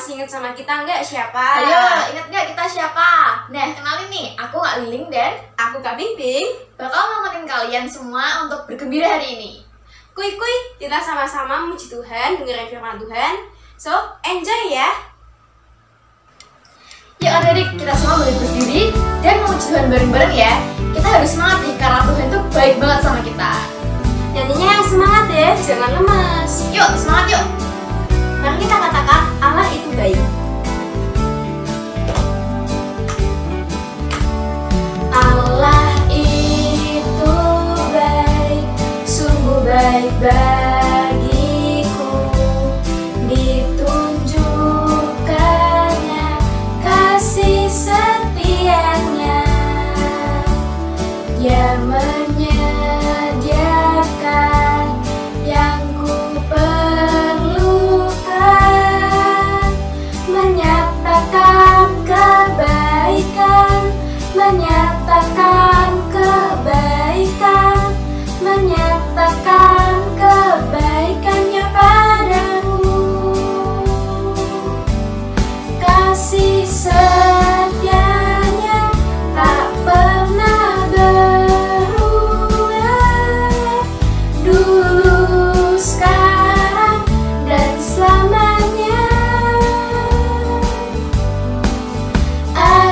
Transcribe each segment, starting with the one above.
masih ingat sama kita nggak siapa? Ayo, ingat nggak kita siapa? Nah, kenalin nih, aku Kak Liling dan Aku Kak Bimbing. bakal nemenin kalian semua untuk bergembira hari ini. Kuy, kita sama-sama memuji Tuhan, dengerin firman Tuhan. So, enjoy ya! Yuk adik-adik, kita semua boleh berdiri dan memuji Tuhan bareng-bareng ya. Kita harus semangat nih, karena Tuhan tuh baik banget sama kita. Nyanyinya yang semangat deh, jangan lemes. Yuk, semangat yuk! Mari kita katakan, Allah itu baik. Allah itu baik, sungguh baik bagiku. Ditunjukkannya kasih setianya, Dia menyediakan yang ku perlukan, menyatakan kebaikan, menyatakan kebaikan, menyatakan kebaikannya padamu. Kasih setianya tak pernah berubah, dulu, sekarang, dan selamanya.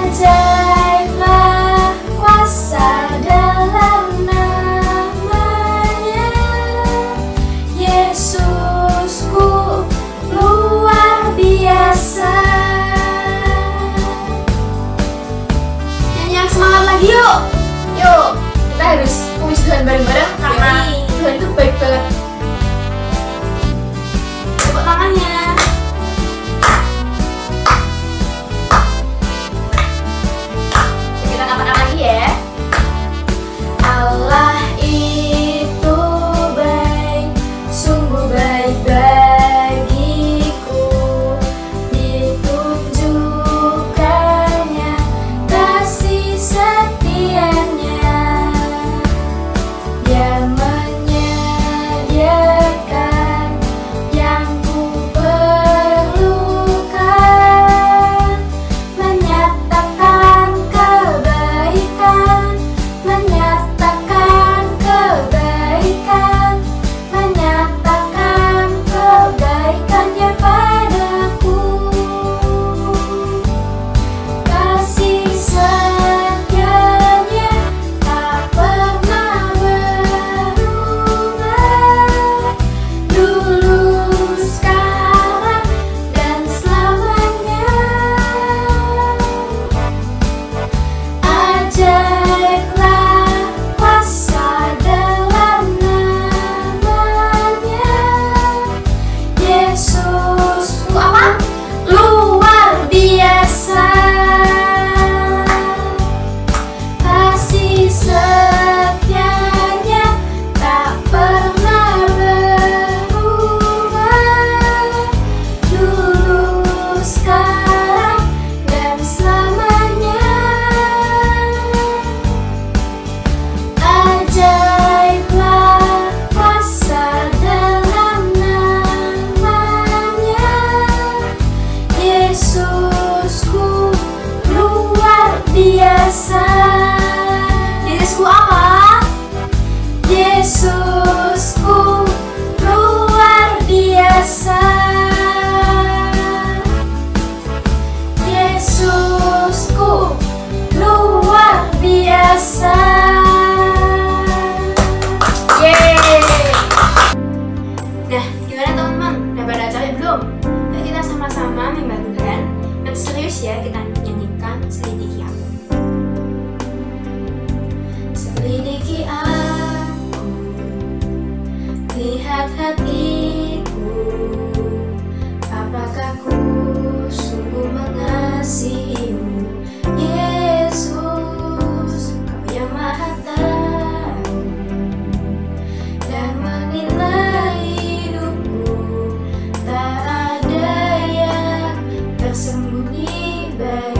Ajaiblah kuasa dalam namanya, Yesusku luar biasa. Nyanyi yang semangat lagi yuk. Yuk, kita harus puji Tuhan bareng-bareng karena Yoi. Tuhan tuh baik banget. Tepuk tangannya. Kita katakan lagi ya. Allah itu baik, sungguh baik bagiku. Ditunjukkannya kasih setianya, Dia menyediakan yang ku perlukan, menyatakan kebaikan, menyatakan kebaikan, menyatakan kebaikannya padaku. Kasih setianya tak pernah berubah, dulu, sekarang, dan selamanya. Ajaiblah kuasa dalam namanya, Yesusku apa? Luar biasa. Kasih setianya tak pernah berubah, dulu, sekarang, dan selamanya. Ajaiblah kuasa dalam namanya, Yesusku luar biasa. Yesusku apa? Yesusku luar biasa. Yesusku luar biasa. Yeay. Nah, gimana teman-teman? Udah pada capek belum? Yuk kita sama-sama membantu Tuhan. Yang serius ya, kita nyanyikan Selidiki Aku. Selidiki aku, lihat hatiku, apakah ku sungguh mengasihimu, Yesus, Kau yang Maha Tahu dan menilai hidupku. Tak ada yang tersembunyi bagimu.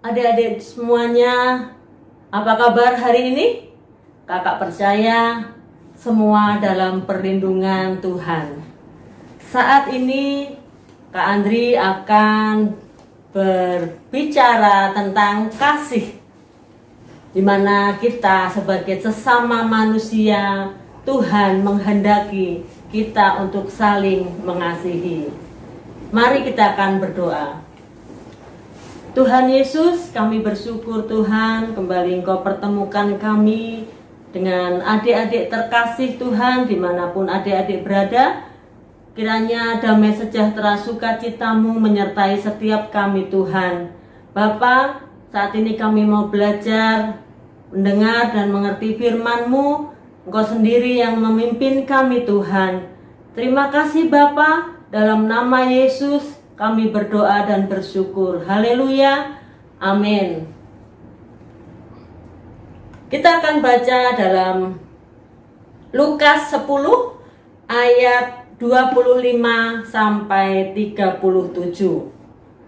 Adik-adik semuanya, apa kabar hari ini? Kakak percaya semua dalam perlindungan Tuhan. Saat ini Kak Andri akan berbicara tentang kasih, di mana kita sebagai sesama manusia, Tuhan menghendaki kita untuk saling mengasihi. Mari kita akan berdoa. Tuhan Yesus, kami bersyukur Tuhan, kembali Engkau pertemukan kami dengan adik-adik terkasih Tuhan, dimanapun adik-adik berada. Kiranya damai sejahtera sukacita-Mu menyertai setiap kami Tuhan. Bapa, saat ini kami mau belajar, mendengar dan mengerti firman-Mu. Engkau sendiri yang memimpin kami Tuhan. Terima kasih Bapa, dalam nama Yesus kami berdoa dan bersyukur. Haleluya. Amin. Kita akan baca dalam Lukas 10 ayat 25 sampai 37.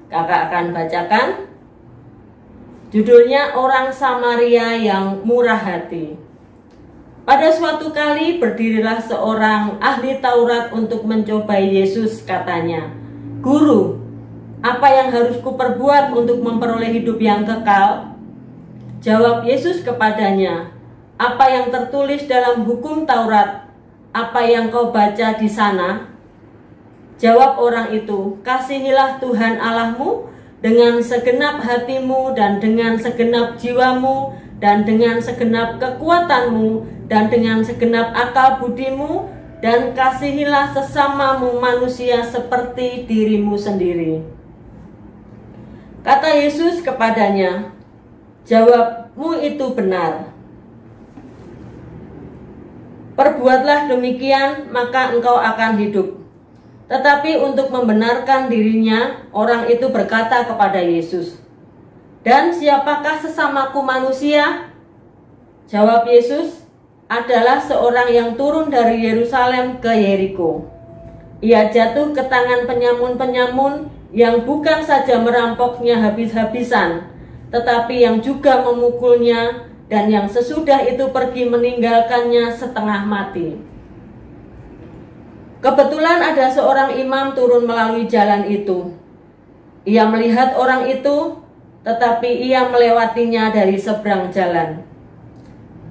Kakak akan bacakan. Judulnya Orang Samaria yang Murah Hati. Pada suatu kali berdirilah seorang ahli Taurat untuk mencobai Yesus, katanya, "Guru, apa yang harus kuperbuat untuk memperoleh hidup yang kekal?" Jawab Yesus kepadanya, "Apa yang tertulis dalam hukum Taurat? Apa yang kau baca di sana?" Jawab orang itu, "Kasihilah Tuhan Allahmu dengan segenap hatimu dan dengan segenap jiwamu dan dengan segenap kekuatanmu dan dengan segenap akal budimu, dan kasihilah sesamamu manusia seperti dirimu sendiri." Kata Yesus kepadanya, "Jawabmu itu benar. Perbuatlah demikian, maka engkau akan hidup." Tetapi untuk membenarkan dirinya, orang itu berkata kepada Yesus, "Dan siapakah sesamaku manusia?" Jawab Yesus, "Adalah seorang yang turun dari Yerusalem ke Yeriko. Ia jatuh ke tangan penyamun-penyamun yang bukan saja merampoknya habis-habisan, tetapi yang juga memukulnya, dan yang sesudah itu pergi meninggalkannya setengah mati. Kebetulan ada seorang imam turun melalui jalan itu. Ia melihat orang itu, tetapi ia melewatinya dari seberang jalan.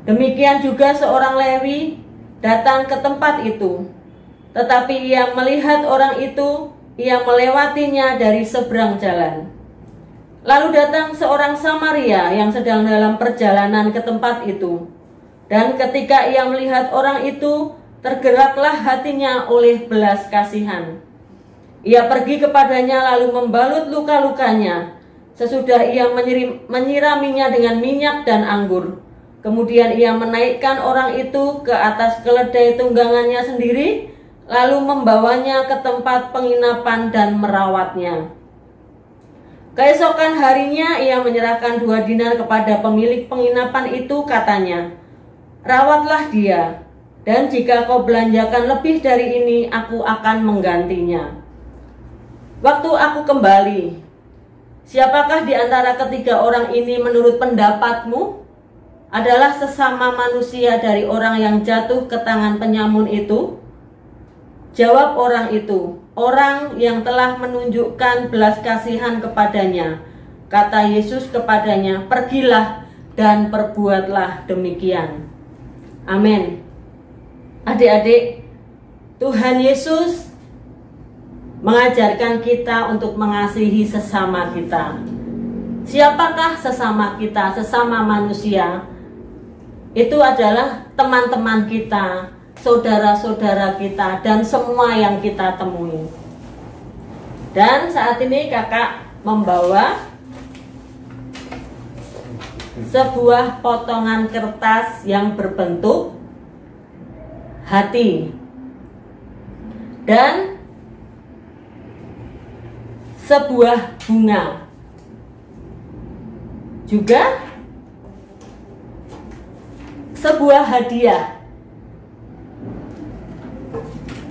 Demikian juga seorang Lewi datang ke tempat itu, tetapi ia melihat orang itu, ia melewatinya dari seberang jalan. Lalu datang seorang Samaria yang sedang dalam perjalanan ke tempat itu, dan ketika ia melihat orang itu, tergeraklah hatinya oleh belas kasihan. Ia pergi kepadanya lalu membalut luka-lukanya. Sesudah ia menyiraminya dengan minyak dan anggur. Kemudian ia menaikkan orang itu ke atas keledai tunggangannya sendiri, lalu membawanya ke tempat penginapan dan merawatnya. Keesokan harinya ia menyerahkan 2 dinar kepada pemilik penginapan itu, katanya, "Rawatlah dia, dan jika kau belanjakan lebih dari ini, aku akan menggantinya. Waktu aku kembali, siapakah di antara ketiga orang ini menurut pendapatmu adalah sesama manusia dari orang yang jatuh ke tangan penyamun itu?" Jawab orang itu, "Orang yang telah menunjukkan belas kasihan kepadanya." Kata Yesus kepadanya, "Pergilah dan perbuatlah demikian." Amin. Adik-adik, Tuhan Yesus mengajarkan kita untuk mengasihi sesama kita. Siapakah sesama kita, sesama manusia? Itu adalah teman-teman kita, saudara-saudara kita, dan semua yang kita temui. Dan saat ini kakak membawa sebuah potongan kertas yang berbentuk hati dan sebuah bunga, juga sebuah hadiah,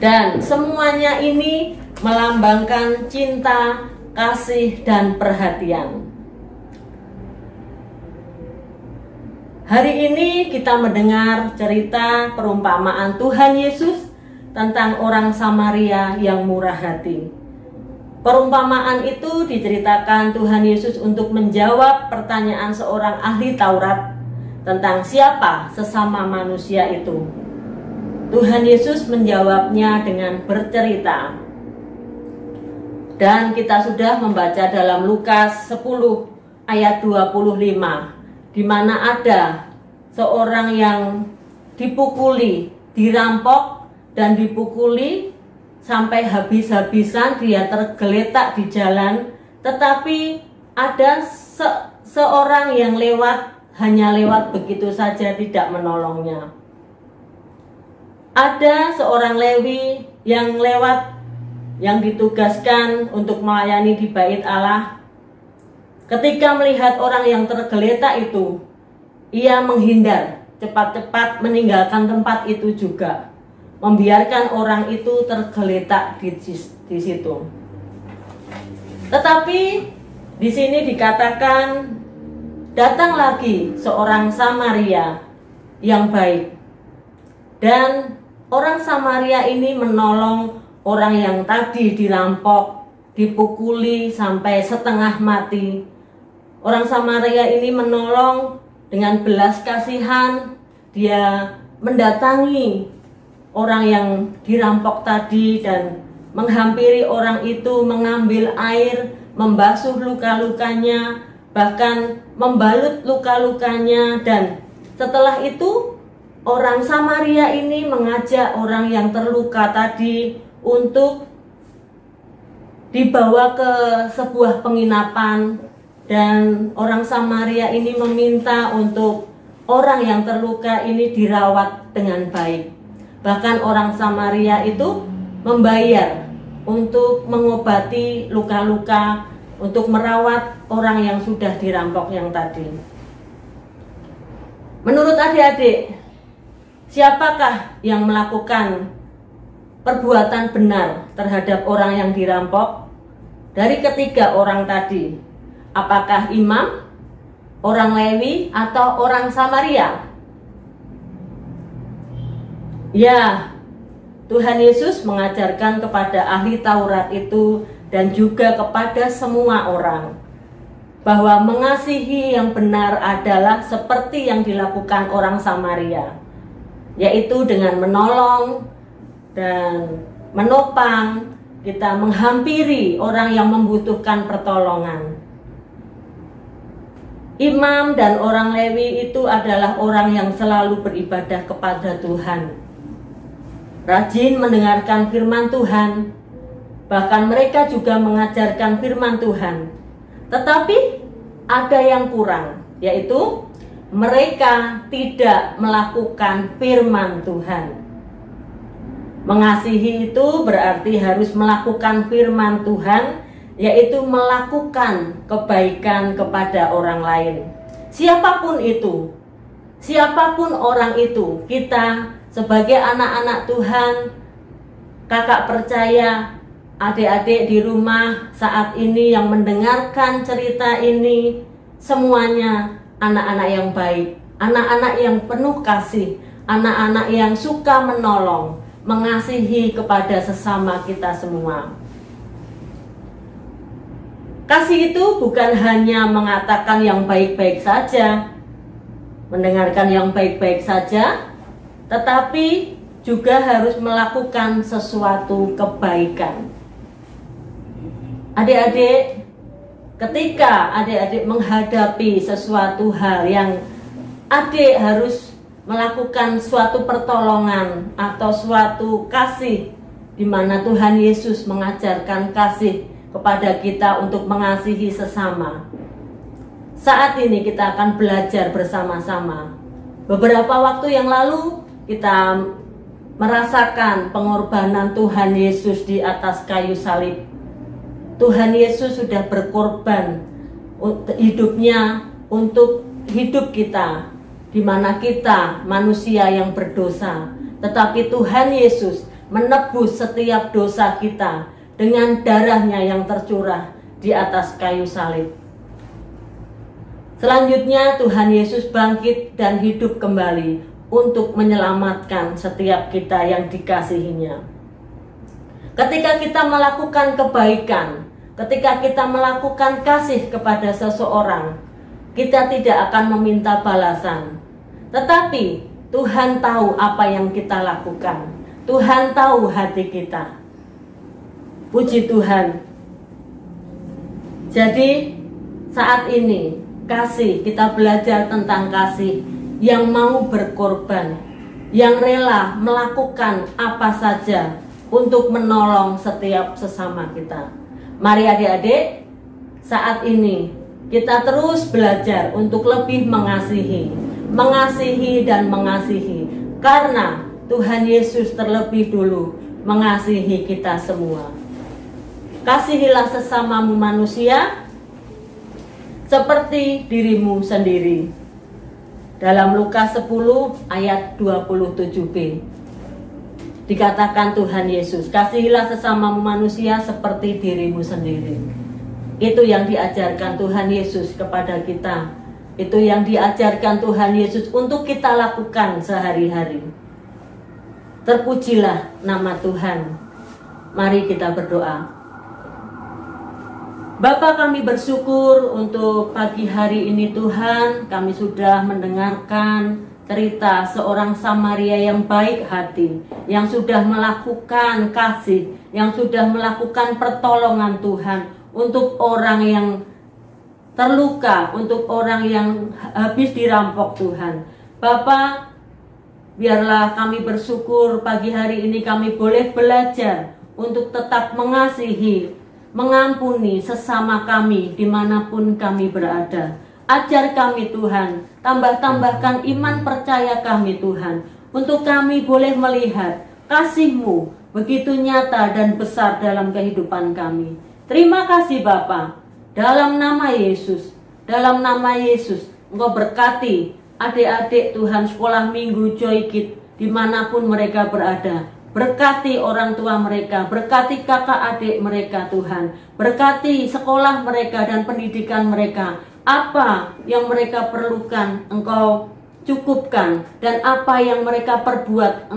dan semuanya ini melambangkan cinta, kasih, dan perhatian. Hari ini kita mendengar cerita perumpamaan Tuhan Yesus tentang orang Samaria yang murah hati. Perumpamaan itu diceritakan Tuhan Yesus untuk menjawab pertanyaan seorang ahli Taurat tentang siapa sesama manusia itu. Tuhan Yesus menjawabnya dengan bercerita. Dan kita sudah membaca dalam Lukas 10 ayat 25, di mana ada seorang yang dipukuli, dirampok dan dipukuli sampai habis-habisan, dia tergeletak di jalan, tetapi ada seorang yang hanya lewat begitu saja, tidak menolongnya. Ada seorang Lewi yang lewat, yang ditugaskan untuk melayani di bait Allah. Ketika melihat orang yang tergeletak itu, ia menghindar, cepat-cepat meninggalkan tempat itu juga, membiarkan orang itu tergeletak di situ. Tetapi di sini dikatakan datang lagi seorang Samaria yang baik, dan orang Samaria ini menolong orang yang tadi dirampok, dipukuli sampai setengah mati. Orang Samaria ini menolong dengan belas kasihan. Dia mendatangi orang yang dirampok tadi dan menghampiri orang itu, mengambil air, membasuh luka-lukanya, bahkan membalut luka-lukanya. Dan setelah itu orang Samaria ini mengajak orang yang terluka tadi untuk dibawa ke sebuah penginapan, dan orang Samaria ini meminta untuk orang yang terluka ini dirawat dengan baik. Bahkan orang Samaria itu membayar untuk mengobati luka-luka, untuk merawat orang yang sudah dirampok yang tadi. Menurut adik-adik, siapakah yang melakukan perbuatan benar terhadap orang yang dirampok? Dari ketiga orang tadi, apakah imam, orang Lewi, atau orang Samaria? Ya, Tuhan Yesus mengajarkan kepada ahli Taurat itu dan juga kepada semua orang bahwa mengasihi yang benar adalah seperti yang dilakukan orang Samaria, yaitu dengan menolong dan menopang, kita menghampiri orang yang membutuhkan pertolongan. Imam dan orang Lewi itu adalah orang yang selalu beribadah kepada Tuhan, rajin mendengarkan firman Tuhan, bahkan mereka juga mengajarkan firman Tuhan. Tetapi ada yang kurang, yaitu mereka tidak melakukan firman Tuhan. Mengasihi itu berarti harus melakukan firman Tuhan, yaitu melakukan kebaikan kepada orang lain. Siapapun itu, siapapun orang itu, kita sebagai anak-anak Tuhan, kakak percaya, adik-adik di rumah saat ini yang mendengarkan cerita ini, semuanya anak-anak yang baik, anak-anak yang penuh kasih, anak-anak yang suka menolong, mengasihi kepada sesama kita semua. Kasih itu bukan hanya mengatakan yang baik-baik saja, mendengarkan yang baik-baik saja, tetapi juga harus melakukan sesuatu kebaikan. Adik-adik, ketika adik-adik menghadapi sesuatu hal yang adik harus melakukan suatu pertolongan atau suatu kasih, di mana Tuhan Yesus mengajarkan kasih kepada kita untuk mengasihi sesama. Saat ini kita akan belajar bersama-sama. Beberapa waktu yang lalu kita merasakan pengorbanan Tuhan Yesus di atas kayu salib. Tuhan Yesus sudah berkorban hidupnya untuk hidup kita, di mana kita manusia yang berdosa, tetapi Tuhan Yesus menebus setiap dosa kita dengan darahnya yang tercurah di atas kayu salib. Selanjutnya Tuhan Yesus bangkit dan hidup kembali untuk menyelamatkan setiap kita yang dikasihinya. Ketika kita melakukan kebaikan, ketika kita melakukan kasih kepada seseorang, kita tidak akan meminta balasan. Tetapi Tuhan tahu apa yang kita lakukan. Tuhan tahu hati kita. Puji Tuhan. Jadi saat ini kasih, kita belajar tentang kasih yang mau berkorban, yang rela melakukan apa saja untuk menolong setiap sesama kita. Mari adik-adik, saat ini kita terus belajar untuk lebih mengasihi dan mengasihi, karena Tuhan Yesus terlebih dulu mengasihi kita semua. Kasihilah sesamamu manusia seperti dirimu sendiri. Dalam Lukas 10 ayat 27b dikatakan Tuhan Yesus, kasihilah sesamamu manusia seperti dirimu sendiri. Itu yang diajarkan Tuhan Yesus kepada kita. Itu yang diajarkan Tuhan Yesus untuk kita lakukan sehari-hari. Terpujilah nama Tuhan. Mari kita berdoa. Bapa, kami bersyukur untuk pagi hari ini Tuhan. Kami sudah mendengarkan cerita seorang Samaria yang baik hati, yang sudah melakukan kasih, yang sudah melakukan pertolongan Tuhan untuk orang yang terluka, untuk orang yang habis dirampok Tuhan. Bapa, biarlah kami bersyukur pagi hari ini kami boleh belajar untuk tetap mengasihi, mengampuni sesama kami dimanapun kami berada. Ajar kami Tuhan, tambahkan iman percaya kami Tuhan, untuk kami boleh melihat kasih-Mu begitu nyata dan besar dalam kehidupan kami. Terima kasih Bapa, dalam nama Yesus, Engkau berkati adik-adik Tuhan sekolah minggu Joy Kids dimanapun mereka berada. Berkati orang tua mereka, berkati kakak adik mereka Tuhan, berkati sekolah mereka dan pendidikan mereka. Apa yang mereka perlukan Engkau cukupkan, dan apa yang mereka perbuat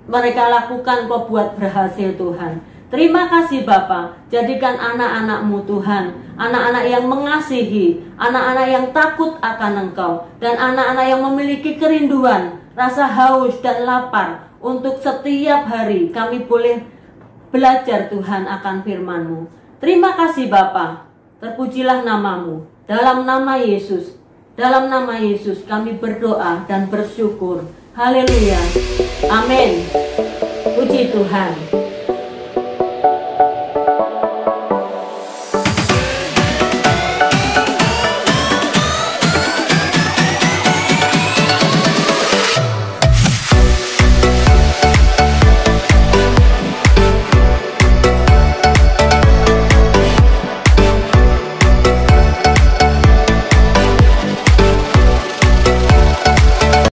mereka lakukan Engkau buat berhasil Tuhan. Terima kasih Bapa, jadikan anak-anak-Mu Tuhan, anak-anak yang mengasihi, anak-anak yang takut akan Engkau, dan anak-anak yang memiliki kerinduan, rasa haus dan lapar untuk setiap hari kami boleh belajar Tuhan akan firman-Mu. Terima kasih Bapa, terpujilah nama-Mu. Dalam nama Yesus kami berdoa dan bersyukur. Haleluya. Amin. Puji Tuhan.